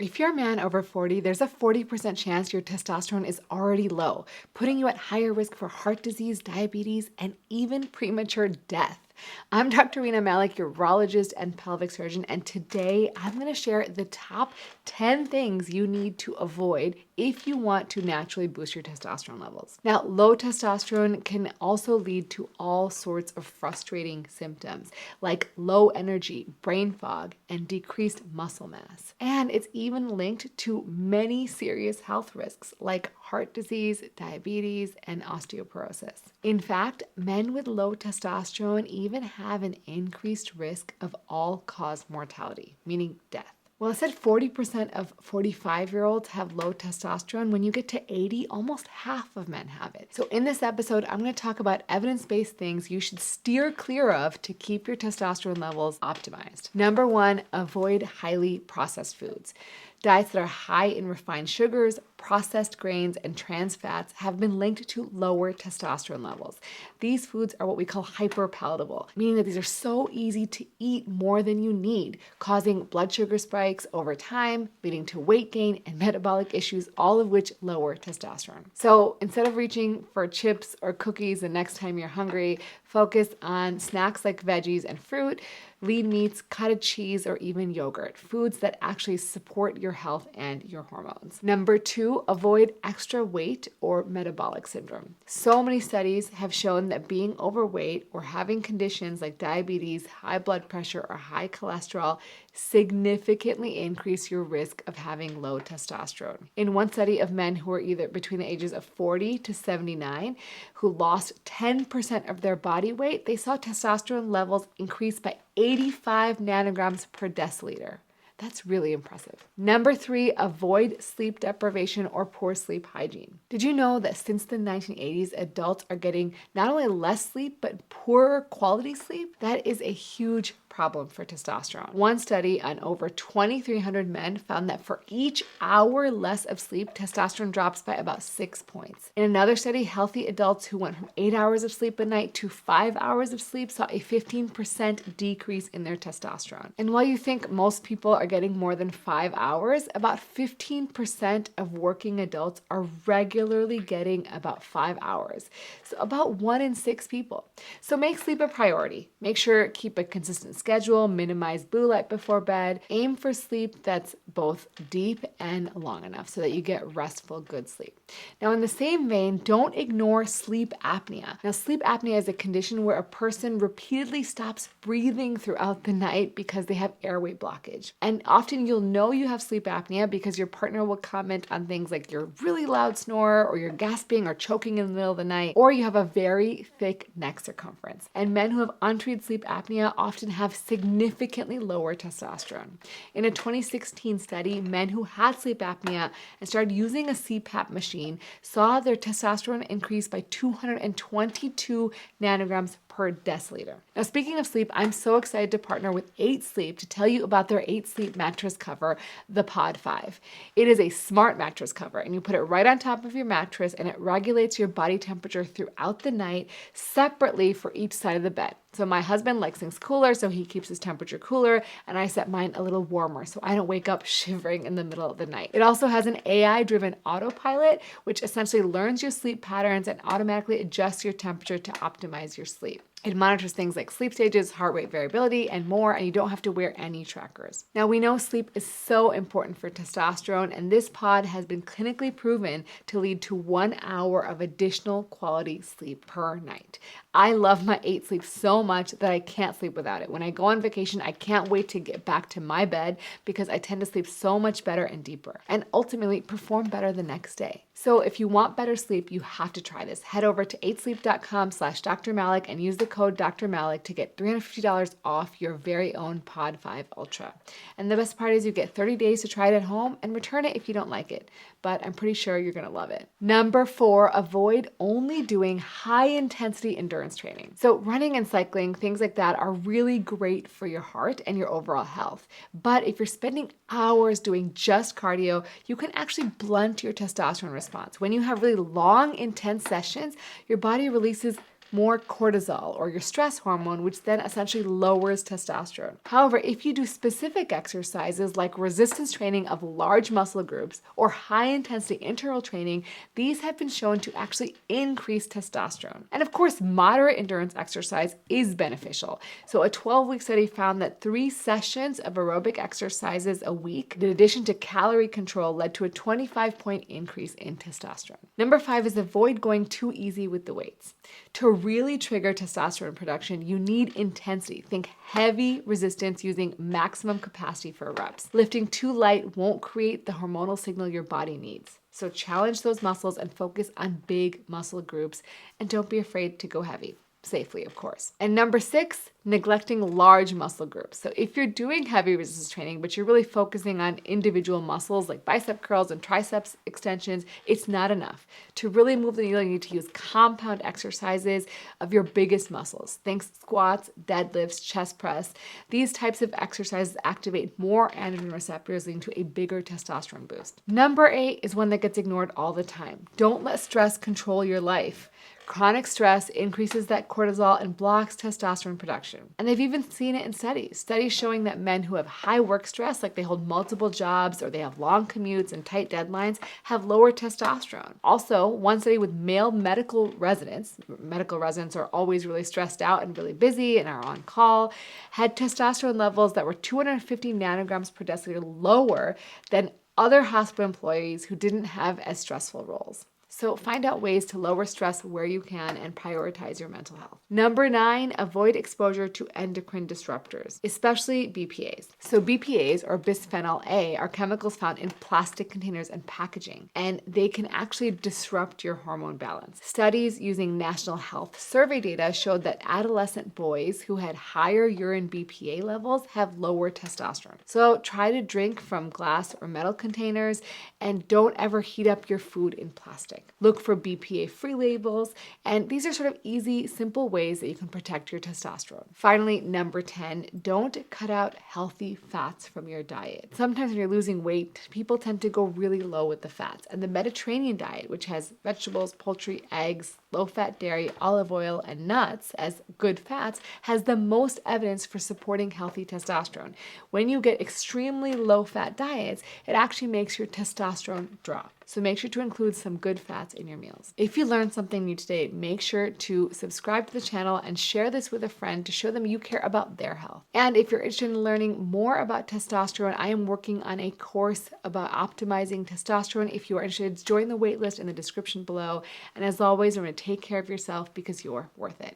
If you're a man over 40, there's a 40% chance your testosterone is already low, putting you at higher risk for heart disease, diabetes, and even premature death. I'm Dr. Rena Malik, your urologist and pelvic surgeon, and today I'm going to share the top 10 things you need to avoid if you want to naturally boost your testosterone levels. Now, low testosterone can also lead to all sorts of frustrating symptoms like low energy, brain fog, and decreased muscle mass. And it's even linked to many serious health risks like heart disease, diabetes, and osteoporosis. In fact, men with low testosterone even have an increased risk of all-cause mortality, meaning death. Well, I said 40% of 45-year-olds have low testosterone. When you get to 80, almost half of men have it. So in this episode, I'm going to talk about evidence-based things you should steer clear of to keep your testosterone levels optimized. Number one, avoid highly processed foods. Diets that are high in refined sugars, processed grains, and trans fats have been linked to lower testosterone levels. These foods are what we call hyperpalatable, meaning that these are so easy to eat more than you need, causing blood sugar spikes over time, leading to weight gain and metabolic issues, all of which lower testosterone. So instead of reaching for chips or cookies the next time you're hungry, focus on snacks like veggies and fruit, lean meats, cottage cheese, or even yogurt, foods that actually support your health and your hormones. Number two, avoid extra weight or metabolic syndrome. So many studies have shown that being overweight or having conditions like diabetes, high blood pressure, or high cholesterol significantly increase your risk of having low testosterone. In one study of men who were either between the ages of 40 to 79 who lost 10% of their body weight, they saw testosterone levels increase by 85 nanograms per deciliter. That's really impressive. Number three, avoid sleep deprivation or poor sleep hygiene. Did you know that since the 1980s, adults are getting not only less sleep, but poorer quality sleep? That is a huge problem for testosterone. One study on over 2,300 men found that for each hour less of sleep, testosterone drops by about 6 points. In another study, healthy adults who went from 8 hours of sleep a night to 5 hours of sleep saw a 15% decrease in their testosterone. And while you think most people are getting more than 5 hours, about 15% of working adults are regularly getting about 5 hours. So about 1 in 6 people. So make sleep a priority. Make sure keep a consistent schedule, minimize blue light before bed, aim for sleep that's both deep and long enough so that you get restful, good sleep. Now, in the same vein, don't ignore sleep apnea. Now, sleep apnea is a condition where a person repeatedly stops breathing throughout the night because they have airway blockage. And often you'll know you have sleep apnea because your partner will comment on things like you're really loud snorer, or you're gasping or choking in the middle of the night, or you have a very thick neck circumference. And men who have untreated sleep apnea often have significantly lower testosterone. In a 2016 study, men who had sleep apnea and started using a CPAP machine saw their testosterone increase by 222 nanograms per deciliter. Now, speaking of sleep, I'm so excited to partner with 8 Sleep to tell you about their 8 Sleep mattress cover, the Pod 5. It is a smart mattress cover, and you put it right on top of your mattress, and it regulates your body temperature throughout the night separately for each side of the bed. So my husband likes things cooler, so he keeps his temperature cooler, and I set mine a little warmer so I don't wake up shivering in the middle of the night. It also has an AI-driven autopilot, which essentially learns your sleep patterns and automatically adjusts your temperature to optimize your sleep. It monitors things like sleep stages, heart rate variability, and more, and you don't have to wear any trackers. Now, we know sleep is so important for testosterone, and this pod has been clinically proven to lead to 1 hour of additional quality sleep per night. I love my 8 Sleep so much that I can't sleep without it. When I go on vacation, I can't wait to get back to my bed because I tend to sleep so much better and deeper, and ultimately perform better the next day. So if you want better sleep, you have to try this. Head over to 8sleep.com/Dr. Malik and use the code Dr. Malik to get $350 off your very own Pod 5 Ultra. And the best part is you get 30 days to try it at home and return it if you don't like it. But I'm pretty sure you're going to love it. Number 4, avoid only doing high intensity endurance training. So running and cycling, things like that are really great for your heart and your overall health. But if you're spending hours doing just cardio, you can actually blunt your testosterone response. When you have really long, intense sessions, your body releases more cortisol, or your stress hormone, which then essentially lowers testosterone. However, if you do specific exercises like resistance training of large muscle groups or high-intensity interval training, these have been shown to actually increase testosterone. And of course, moderate endurance exercise is beneficial. So a 12-week study found that 3 sessions of aerobic exercises a week, in addition to calorie control, led to a 25-point increase in testosterone. Number 5 is avoid going too easy with the weights. To really trigger testosterone production, you need intensity. Think heavy resistance using maximum capacity for reps. Lifting too light won't create the hormonal signal your body needs. So challenge those muscles and focus on big muscle groups, and don't be afraid to go heavy. Safely, of course. And number 6, neglecting large muscle groups. So if you're doing heavy resistance training, but you're really focusing on individual muscles like bicep curls and triceps extensions, it's not enough. To really move the needle, you need to use compound exercises of your biggest muscles. Think squats, deadlifts, chest press. These types of exercises activate more androgen receptors, leading to a bigger testosterone boost. Number 8 is one that gets ignored all the time. Don't let stress control your life. Chronic stress increases that cortisol and blocks testosterone production. And they've even seen it in studies showing that men who have high work stress, like they hold multiple jobs or they have long commutes and tight deadlines, have lower testosterone. Also, one study with male medical residents are always really stressed out and really busy and are on call, had testosterone levels that were 250 nanograms per deciliter lower than other hospital employees who didn't have as stressful roles. So find out ways to lower stress where you can and prioritize your mental health. Number 9, avoid exposure to endocrine disruptors, especially BPAs. So BPAs, or bisphenol A, are chemicals found in plastic containers and packaging, and they can actually disrupt your hormone balance. Studies using National Health Survey data showed that adolescent boys who had higher urine BPA levels have lower testosterone. So try to drink from glass or metal containers, and don't ever heat up your food in plastic. Look for BPA-free labels, and these are sort of easy, simple ways that you can protect your testosterone. Finally, number 10, don't cut out healthy fats from your diet. Sometimes when you're losing weight, people tend to go really low with the fats, and the Mediterranean diet, which has vegetables, poultry, eggs, low-fat dairy, olive oil, and nuts as good fats, has the most evidence for supporting healthy testosterone. When you get extremely low-fat diets, it actually makes your testosterone drop. So make sure to include some good fats in your meals. If you learned something new today, make sure to subscribe to the channel and share this with a friend to show them you care about their health. And if you're interested in learning more about testosterone, I am working on a course about optimizing testosterone. If you are interested, join the waitlist in the description below. And as always, remember to take care of yourself because you're worth it.